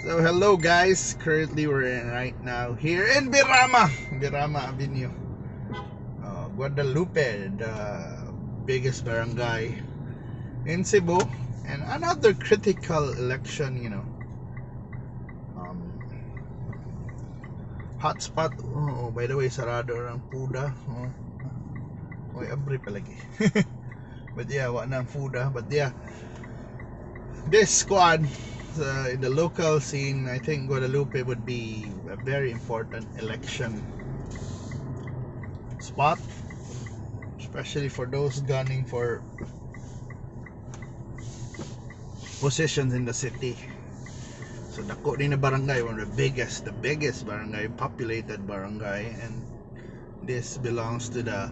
So hello guys, currently we're right now here in Rama Avenue, Guadalupe, the biggest barangay in Cebu, and another critical election, um, hotspot. Oh, by the way, sarado ang puda. Oh, abri palagi. But yeah, wala ng puda. But yeah, this squad. In the local scene, I think Guadalupe would be a very important election spot, especially for those gunning for positions in the city. So dako din na barangay, one of the biggest barangay, populated barangay, and this belongs to the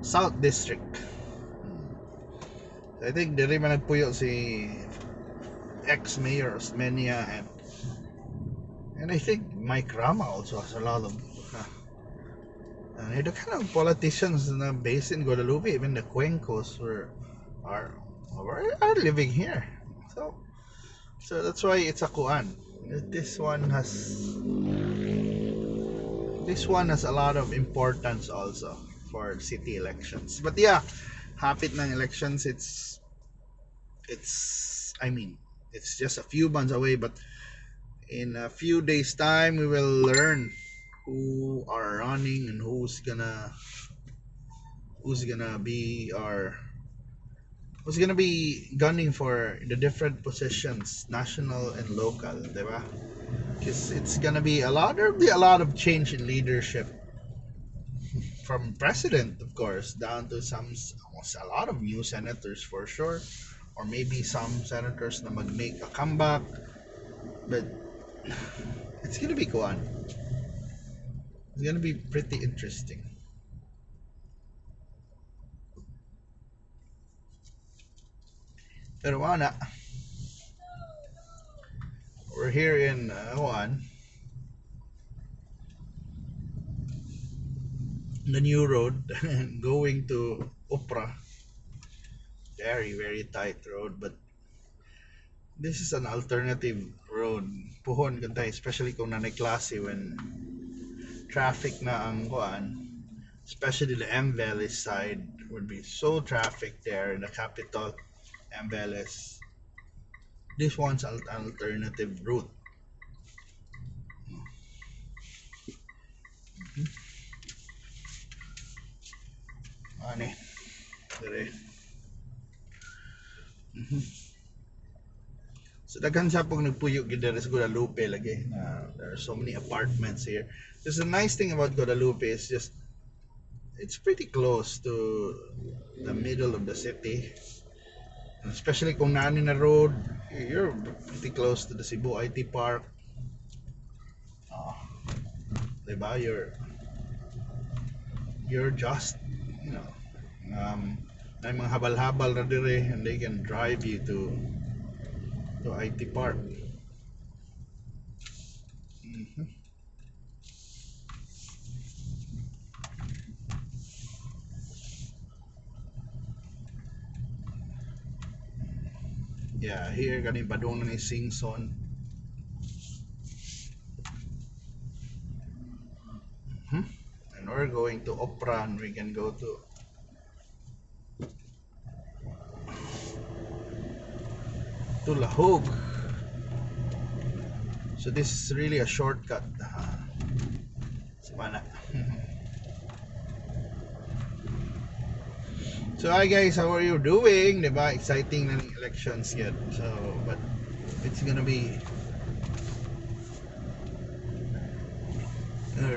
South District. I think diri man nagpuyo si ex-mayor Osmeña, and I think Mike Rama also has a lot of the kind of politicians based in Guadalupe. Even the Cuencos are living here, so that's why it's a kuan. This one has a lot of importance also for city elections. But yeah, hapit ng elections. It's just a few months away, but in a few days time we will learn who are running and who's gonna be gunning for the different positions, national and local, diba? Because it's gonna be there'll be a lot of change in leadership, from president of course down to a lot of new senators for sure, or maybe some senators na mag-make a comeback. But it's gonna be kuan. It's gonna be pretty interesting. Pero wala. We're here in the new road going to Opra. Very, very tight road, but this is an alternative road. Puhon kantay, especially kung nanay klase when traffic na ang kuan, especially the Mveles side would be so traffic there in the capital, Mveles. This one's an alternative route. Ano eh? Dire. So daghan siya pag nagpuyo gid sa Guadalupe lagi. There are so many apartments here. There's a nice thing about Guadalupe is just it's pretty close to the middle of the city. Especially kung nani na road, you're pretty close to the Cebu IT Park. Diba? You're just, may mga habal-habal na dire, and they can drive you to IT Park. Yeah, here ganing padung ni Singson. And we're going to Opra, and we can go to Lahug. So this is really a shortcut. Sana. So hi guys, how are you doing? Diba? Exciting na ng elections yet. So, but it's gonna be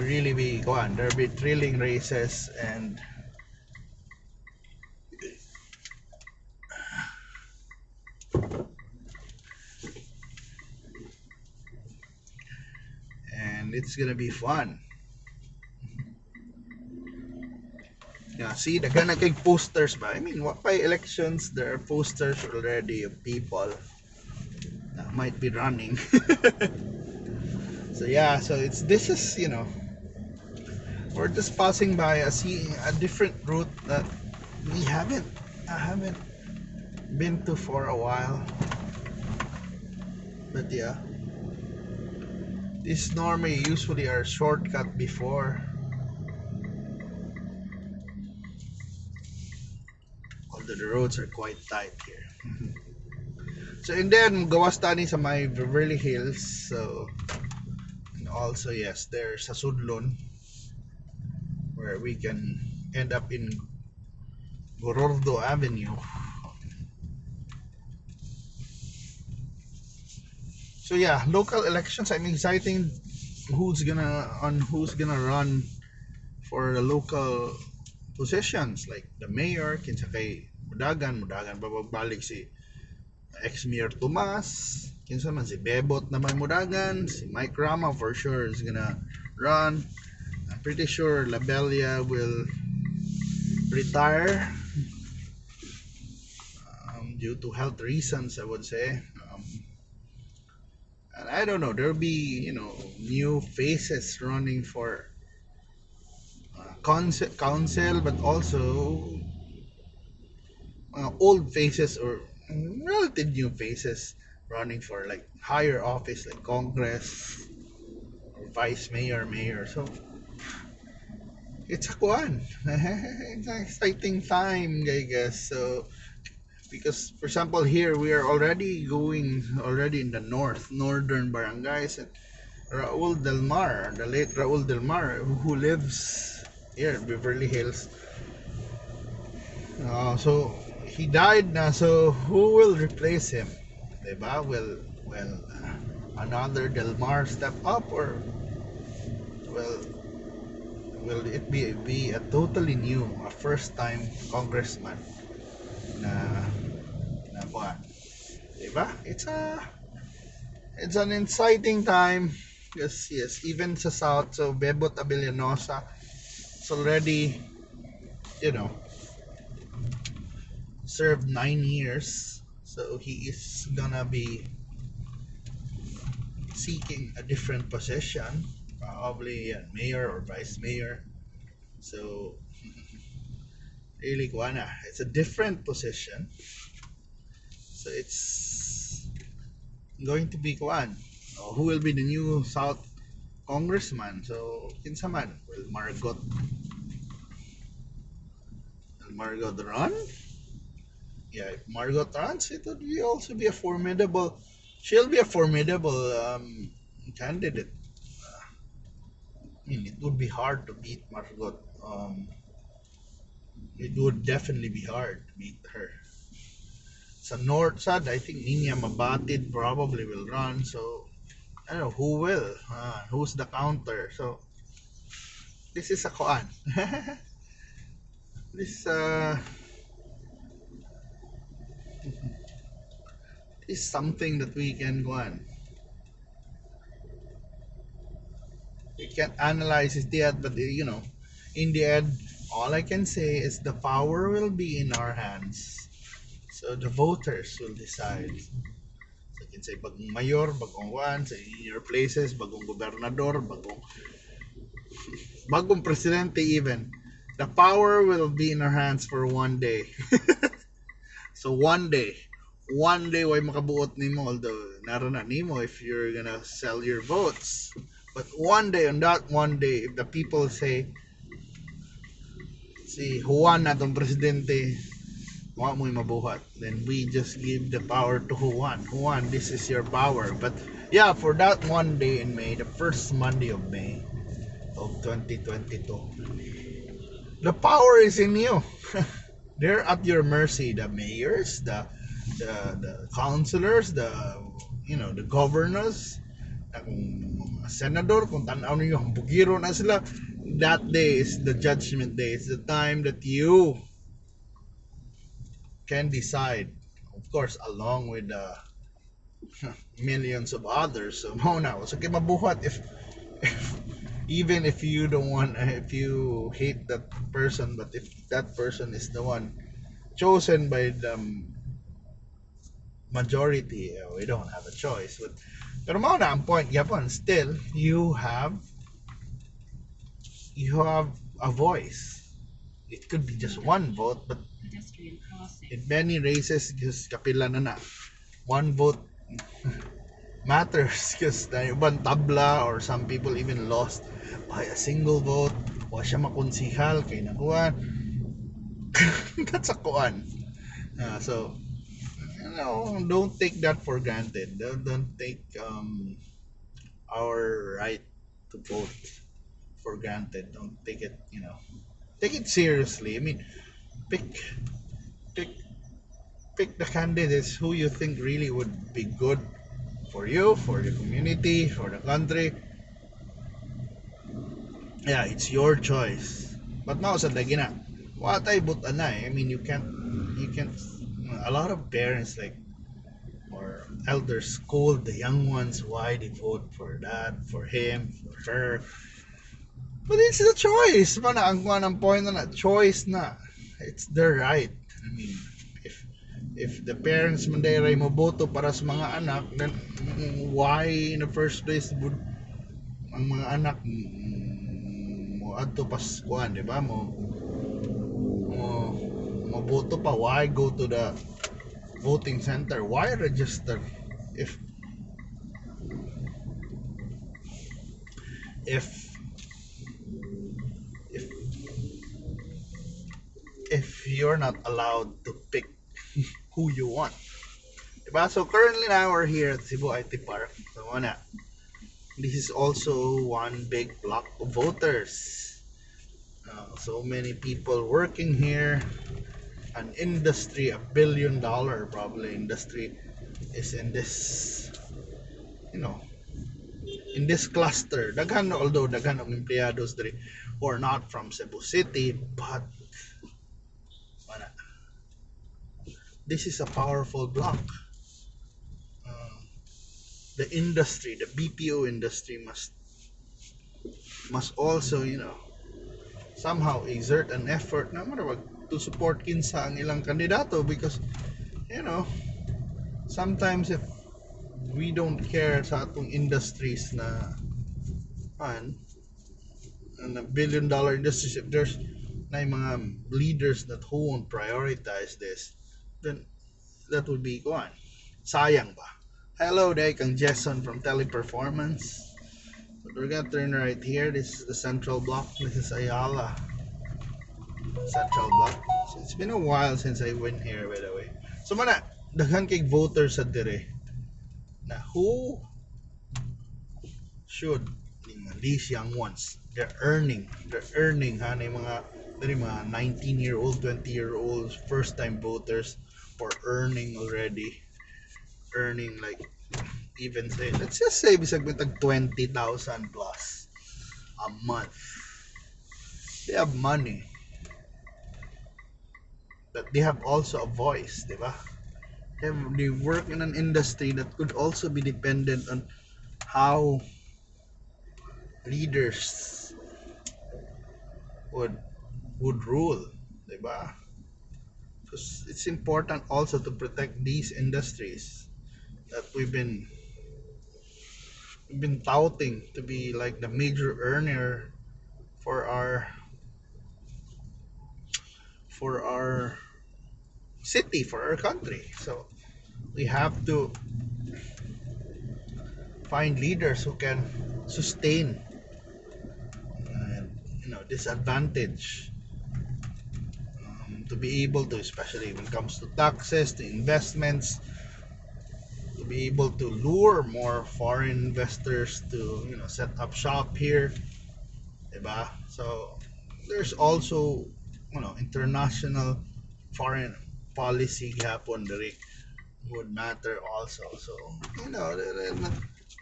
really be kuan. There'll be thrilling races, and it's gonna be fun. Yeah, see, daghan na kay posters ba? I mean, what by elections, there are posters already of people that might be running. So yeah, so this is, we're just passing by seeing a different route that I haven't been to for a while. But yeah, These normally usually are shortcut before. Although the roads are quite tight here. So and then gawas tani sa my Beverly Hills. So and also yes, there's a Sudlon where we can end up in Gorordo Avenue. So yeah, local elections. I'm excited who's gonna run for the local positions like the mayor. Kinsa kay Mudagan babalik si ex-mayor Tomas. Kinsa man si Bebot na may Mudagan. Si Mike Rama for sure is gonna run. I'm pretty sure Labelia will retire due to health reasons, I would say. And I don't know, there'll be new faces running for council, but also old faces or relative new faces running for like higher office like Congress or vice mayor. So it's a kuan. It's an exciting time, I guess. So because for example here we are already in the northern barangays, and Raul Del Mar, the late Raul Del Mar, who lives here in Beverly Hills. So he died na, so who will replace him? Diba? Will another Del Mar step up, or will it be a totally new, a first time congressman na buwan? Diba? It's an exciting time. Yes, even sa South. So Bebot Abilianosa, it's already served 9 years, so he is gonna be seeking a different position, probably a mayor or vice mayor. So really kuana, it's a different position, so it's going to be kuan. Who will be the new South congressman? So kinsa man, will Margot run? Yeah, if Margot runs, it would also be a formidable. She'll be a formidable candidate. I mean, it would be hard to beat Margot. It would definitely be hard to beat her. Sa north side, I think Nina Mabatid probably will run. So I don't know who will. Who's the counter? So this is a koan. This is something that we can go on. We can't analyze it yet, but in the end, all I can say is the power will be in our hands. So the voters will decide. So I can say bagong mayor, bagong one, sa your places, bagong gobernador, bagong presidente even. The power will be in our hands for one day. So one day way makabuot nimo, although narana nimo if you're gonna sell your votes. But one day, on that one day, if the people say si Juan na tong presidente, wa mo mabuhat, then we just give the power to Juan. Juan, this is your power. But yeah, for that one day in May, the first Monday of May of 2022, the power is in you. They're at your mercy. The mayors, the councilors, the governors, kung senador, kung tanaw ninyo, bugiro na sila. That day is the judgment day. It's the time that you can decide, of course, along with the millions of others. So muna, so kay mabuhat if even if you don't want, if you hate that person, but if that person is the one chosen by the majority, we don't have a choice. Pero mao na ang point yapon, still you have a voice. It could be just one vote, but in many races just kapila na one vote matters because na ibang tabla or some people even lost by a single vote. Wa siya makonsihal kay nakuha. That's a kuan. So don't take that for granted. Don't take our right to vote for granted. Don't take it, take it seriously. I mean, pick pick pick the candidates who you think really would be good for you, for the community, for the country. Yeah, it's your choice. But now sa lagi na, what I but anay. I mean, you can't. A lot of parents like or elders scold the young ones why they vote for that, for him, for her. But it's the choice. Mana ang kuha ng point na choice na. It's their right. I mean, if the parents man dayray mo boto para sa mga anak, then why in the first place would ang mga anak mo adto pas kuan, di ba? Mo boto pa, why go to the voting center? Why register if if if if you're not allowed to pick who you want, diba? So currently now we're here at Cebu IT Park. So this is also one big block of voters. So many people working here. An industry, $1 billion probably industry is in this, in this cluster. Although daghan of empleados diri who are not from Cebu City, but this is a powerful block. The industry, the BPO industry must also, somehow exert an effort na to support kinsa ang ilang kandidato because sometimes if we don't care sa atong industries na and a $1 billion industries, if there's na mga leaders that who won't prioritize this, then that would be gone. Sayang ba? Hello there, kang Jason from Teleperformance. So we're gonna turn right here. This is the central block. This is Ayala Central Block. So it's been a while since I went here, by the way. So daghan kay voters sa dire na who should these young ones, they're earning ha na mga 19-year-old 20-year-olds first time voters or earning like even say, let's just say bisag bitag 20,000 plus a month. They have money, but they have also a voice, diba? They work in an industry that could also be dependent on how leaders would rule, diba? Because it's important also to protect these industries that we've been touting to be like the major earner for our city, for our country. So we have to find leaders who can sustain this advantage, to be able to, especially when it comes to taxes, to investments, to be able to lure more foreign investors to set up shop here, diba? So there's also international foreign policy gapon diri would matter also. So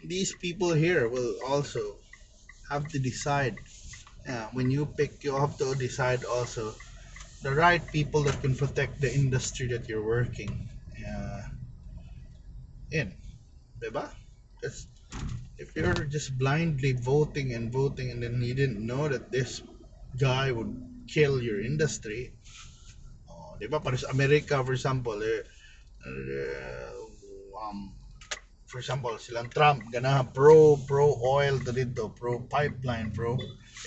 these people here will also have to decide. When you pick, you have to decide also the right people that can protect the industry that you're working in, diba? Because if you're just blindly voting and then you didn't know that this guy would kill your industry, diba? Para sa America, for example, silang Trump ganahan pro oil to dito, pro pipeline, pro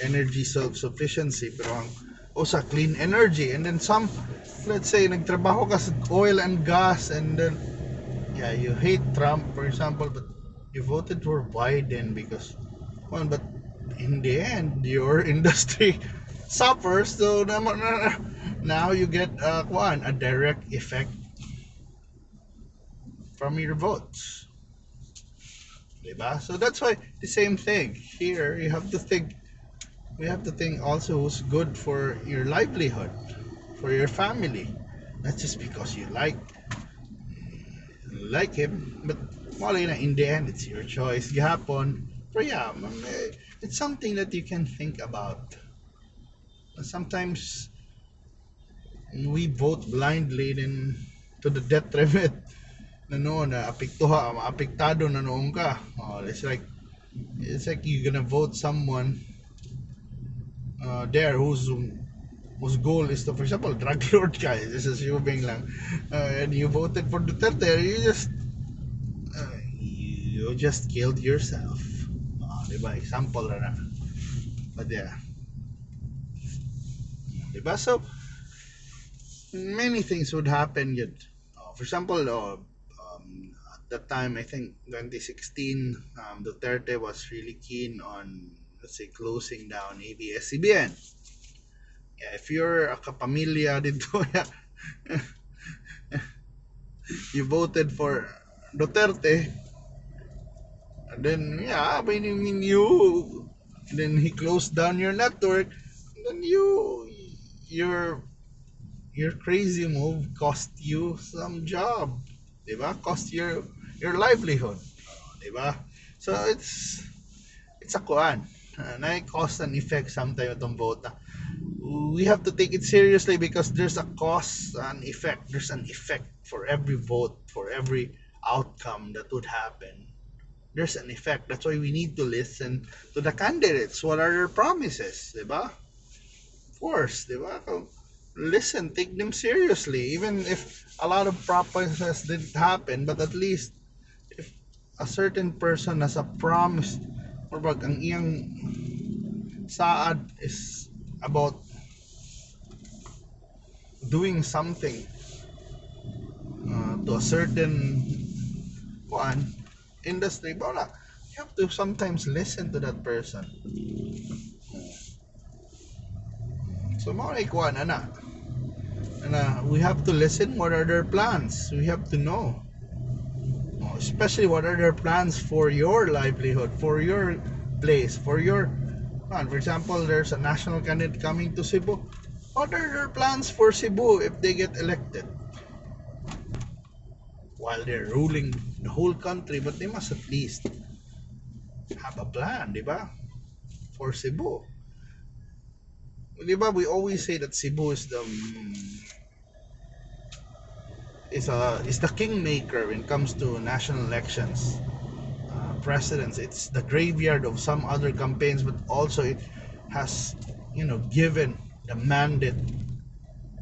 energy self-sufficiency, pero ang sa clean energy, and then some, let's say nagtrabaho ka sa oil and gas, and then you hate Trump, for example, but You voted for Biden because, well, but in the end, your industry suffers. So now you get a direct effect from your votes. Diba? So that's why the same thing here. You have to think. We have to think also who's good for your livelihood, for your family. Not just because you like him, but well, in the end, it's your choice. Gihapon, but yeah, it's something that you can think about. Sometimes we vote blindly then to the detriment na no na apektado na noon ka. Oh, it's like you're gonna vote someone there whose goal is to, for example, drug lord ka. This is assuming lang, and you voted for Duterte, you just killed yourself. Diba? Example na. But yeah, diba? So many things would happen yet. For example, at that time, I think 2016, Duterte was really keen on, let's say, closing down ABS-CBN. Yeah, if you're a kapamilya dito, you voted for Duterte, and then, yeah, I mean then he closed down your network, then your crazy move cost you some job, diba? Cost your livelihood, diba? So it's a kuan, na cause and effect sometimes itong vote. We have to take it seriously because there's a cause and effect. There's an effect for every vote, for every outcome that would happen. There's an effect. That's why we need to listen to the candidates. What are their promises, diba? Of course, diba? Listen, take them seriously, even if a lot of promises didn't happen. But at least if a certain person has a promise, or bag ang iyang saad is about doing something to a certain one industry, bala, you have to sometimes listen to that person. So mga ikuan na we have to listen. What are their plans? We have to know, especially what are their plans for your livelihood, for your place, for your, for example, there's a national candidate coming to Cebu. What are their plans for Cebu if they get elected? While they're ruling the whole country, but they must at least have a plan, diba? For Cebu. Diba, we always say that Cebu is the kingmaker when it comes to national elections, presidents. It's the graveyard of some other campaigns, but also it has, given the mandate,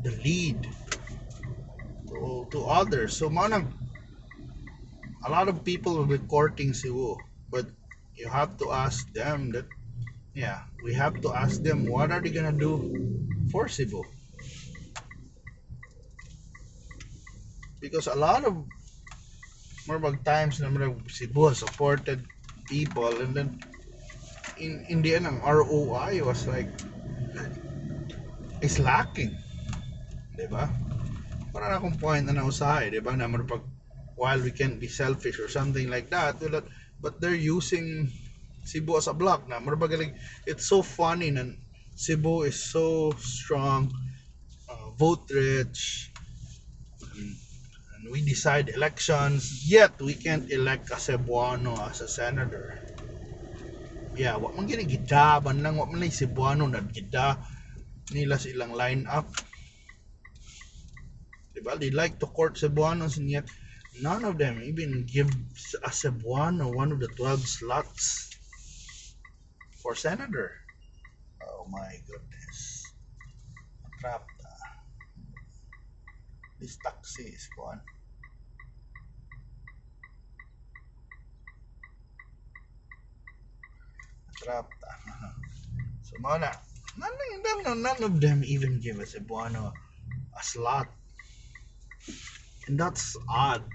the lead to others. So manang a lot of people will be courting Cebu, but you have to ask them that, we have to ask them what are they gonna do for Cebu, because a lot of more times Cebu has supported people, and then in the end ang ROI was like is lacking, diba? Para na akong point na nausahay, diba, na while we can be selfish or something like that, but they're using Cebu as a block na marabagaling. It's so funny na Cebu is so strong, vote rich, and we decide elections, yet we can't elect a Cebuano as a senator. Yeah, wag man gini gidaban lang, wag man lay Cebuano na gida nila silang line up, diba? They like to court Cebuanos, and yet none of them even give a Cebuano one of the 12 slots for senator. Oh my goodness. Trapped. This taxi is gone. Trapped. So none of them even give a Cebuano a slot. And that's odd.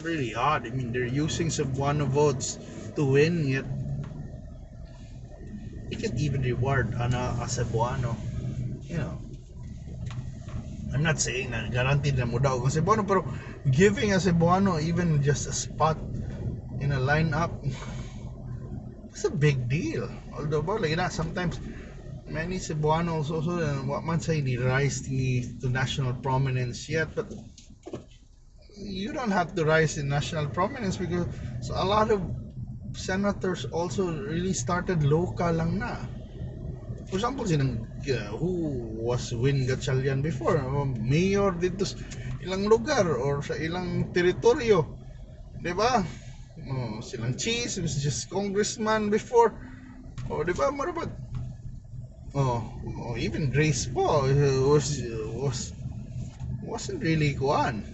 Really odd. I mean, they're using Cebuano votes to win, yet you can't even reward a Cebuano. You know, I'm not saying na guaranteed na mo daw ang Cebuano, pero giving a Cebuano even just a spot in a lineup, it's a big deal. Although, like that, sometimes many Cebuanos also what man say ni rise to national prominence yet, but you don't have to rise in national prominence because a lot of senators also really started local lang na. For example, who was Win Gatchalian before, mayor dito sa ilang lugar or sa ilang teritoryo, di ba? Silang Cheese was just congressman before, di ba? Marabat. Even Grace po wasn't really kuan.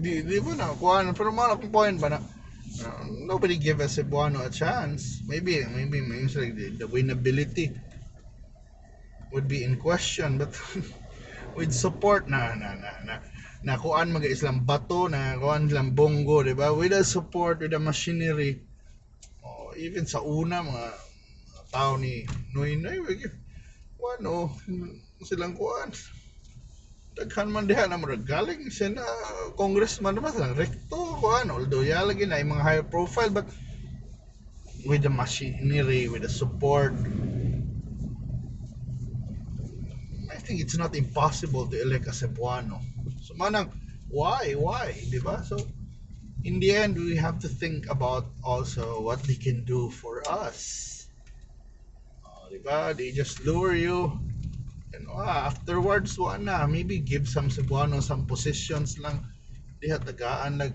di ba na kuan, pero mga akong point ba na nobody give a Cebuano a chance. Maybe like the winnability would be in question, but with support na kuan mga islang bato na kuan islang bongo, di ba? With the support, with the machinery, even sa una mga tao ni Noynoy, kuan silang kuan daghan man diha na galing siya na congressman naman silang recto kuan, although lagi na yung mga high profile, but with the machinery, with the support, I think it's not impossible to elect a Cebuano. So manang why, di ba? So in the end, we have to think about also what they can do for us. Di ba? They just lure you, and afterwards, maybe give some Cebuano some positions lang. Diha tagaan like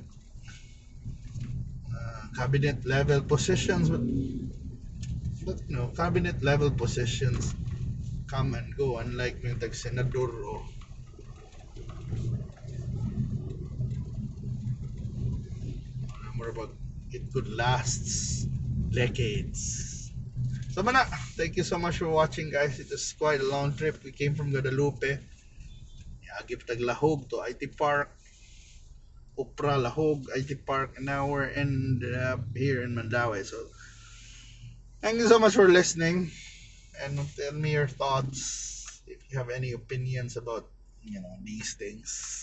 cabinet level positions, but cabinet level positions come and go, unlike yung tag senador more about it could last decades. So mana, thank you so much for watching, guys. It was quite a long trip. We came from Guadalupe, give tag Lahug to IT Park, Opra, Lahug, IT Park, and now we're ended up here in Mandaue. So thank you so much for listening, and tell me your thoughts if you have any opinions about these things.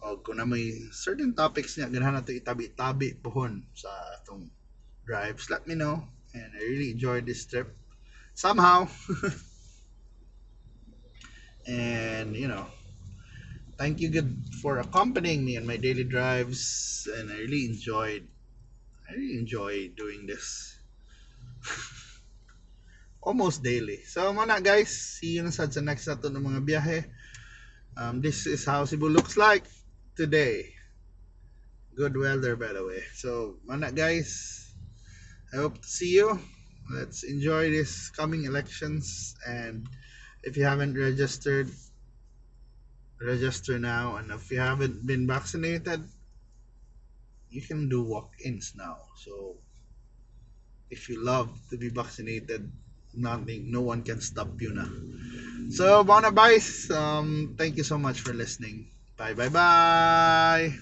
O kung na may certain topics niya ganahan nato itabi-tabi pohon sa atong drives, let me know. And I really enjoyed this trip somehow. And thank you good for accompanying me on my daily drives, and I really enjoy doing this almost daily. So muna, guys, see you sa next nato ng mga biyahe. This is how Cebu looks like today. Good weather, by the way. So muna, guys, I hope to see you. Let's enjoy this coming elections, and if you haven't registered, register now, and if you haven't been vaccinated, you can do walk-ins now. So if you love to be vaccinated, no one can stop you na. So bona bye. Thank you so much for listening. Bye.